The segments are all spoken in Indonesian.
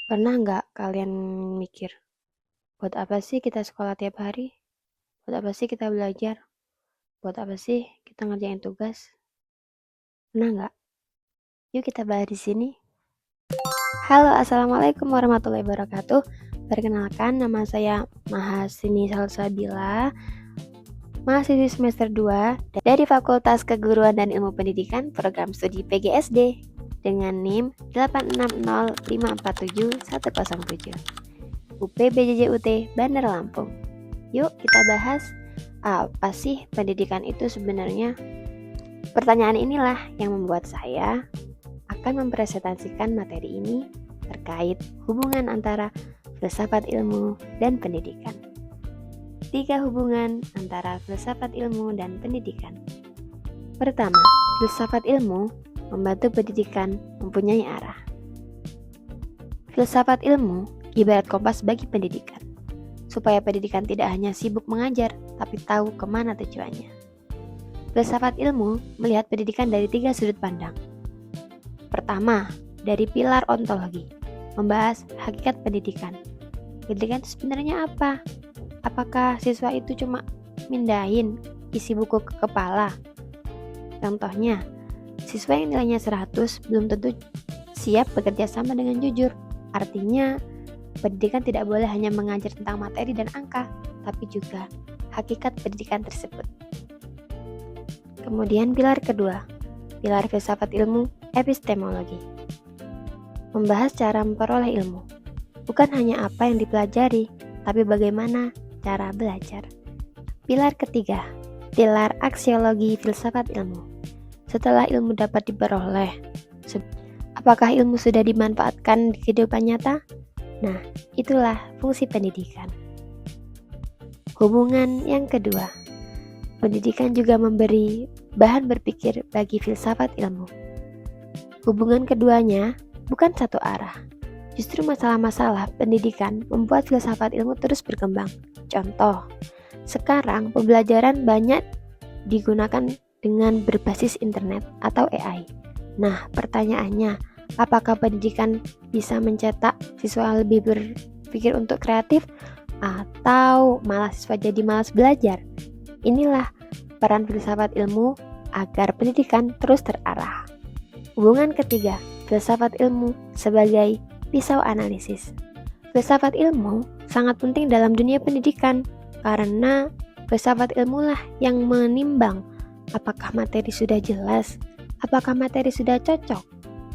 Pernah nggak kalian mikir, buat apa sih kita sekolah tiap hari? Buat apa sih kita belajar? Buat apa sih kita ngerjain tugas? Pernah nggak? Yuk kita bahas di sini. Halo, assalamualaikum warahmatullahi wabarakatuh. Perkenalkan, nama saya Mahasini Salsabila, mahasiswi semester 2 dari Fakultas Keguruan dan Ilmu Pendidikan Program Studi PGSD dengan NIM 860547107 UPBJJUT Bandar Lampung. Yuk kita bahas, apa sih pendidikan itu sebenarnya? Pertanyaan inilah yang membuat saya akan mempresentasikan materi ini terkait hubungan antara filsafat ilmu dan pendidikan. 3 hubungan antara filsafat ilmu dan pendidikan. Pertama, filsafat ilmu membantu pendidikan mempunyai arah. Filsafat ilmu ibarat kompas bagi pendidikan, supaya pendidikan tidak hanya sibuk mengajar, tapi tahu kemana tujuannya. Filsafat ilmu melihat pendidikan dari 3 sudut pandang. Pertama, dari pilar ontologi, membahas hakikat pendidikan. Pendidikan itu sebenarnya apa? Apakah siswa itu cuma mindahin isi buku ke kepala? Contohnya, siswa yang nilainya 100 belum tentu siap bekerja sama dengan jujur. Artinya, pendidikan tidak boleh hanya mengajar tentang materi dan angka, tapi juga hakikat pendidikan tersebut. Kemudian pilar kedua, pilar filsafat ilmu, epistemologi. Membahas cara memperoleh ilmu. Bukan hanya apa yang dipelajari, tapi bagaimana cara belajar. Pilar ketiga, pilar aksiologi filsafat ilmu. Setelah ilmu dapat diperoleh, apakah ilmu sudah dimanfaatkan di kehidupan nyata? Nah, itulah fungsi pendidikan. Hubungan yang kedua, pendidikan juga memberi bahan berpikir bagi filsafat ilmu. Hubungan keduanya bukan satu arah. Justru masalah-masalah pendidikan membuat filsafat ilmu terus berkembang. Contoh, sekarang pembelajaran banyak digunakan dengan berbasis internet atau AI. Nah, pertanyaannya, apakah pendidikan bisa mencetak siswa lebih berpikir untuk kreatif atau malah siswa jadi malas belajar? Inilah peran filsafat ilmu agar pendidikan terus terarah. Hubungan ketiga, filsafat ilmu sebagai pisau analisis. Filsafat ilmu sangat penting dalam dunia pendidikan karena filsafat ilmulah yang menimbang apakah materi sudah jelas, apakah materi sudah cocok.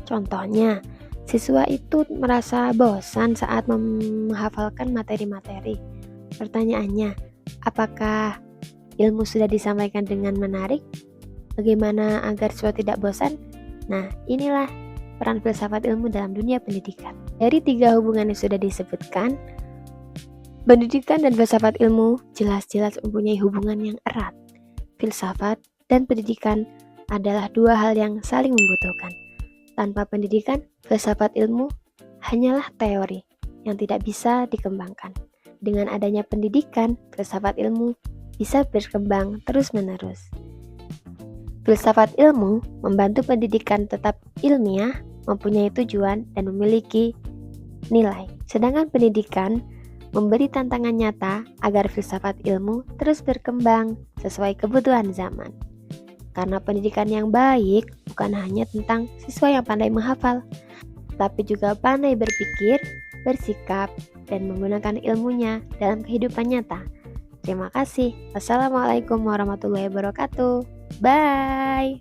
Contohnya, siswa itu merasa bosan saat menghafalkan materi-materi. Pertanyaannya, apakah ilmu sudah disampaikan dengan menarik? Bagaimana agar siswa tidak bosan? Nah, inilah peran filsafat ilmu dalam dunia pendidikan. Dari 3 hubungan yang sudah disebutkan, pendidikan dan filsafat ilmu jelas-jelas mempunyai hubungan yang erat. Filsafat dan pendidikan adalah 2 hal yang saling membutuhkan. Tanpa pendidikan, filsafat ilmu hanyalah teori yang tidak bisa dikembangkan. Dengan adanya pendidikan, filsafat ilmu bisa berkembang terus-menerus. Filsafat ilmu membantu pendidikan tetap ilmiah, mempunyai tujuan, dan memiliki nilai. Sedangkan pendidikan memberi tantangan nyata agar filsafat ilmu terus berkembang sesuai kebutuhan zaman. Karena pendidikan yang baik bukan hanya tentang siswa yang pandai menghafal, tapi juga pandai berpikir, bersikap, dan menggunakan ilmunya dalam kehidupan nyata. Terima kasih. Wassalamualaikum warahmatullahi wabarakatuh. Bye.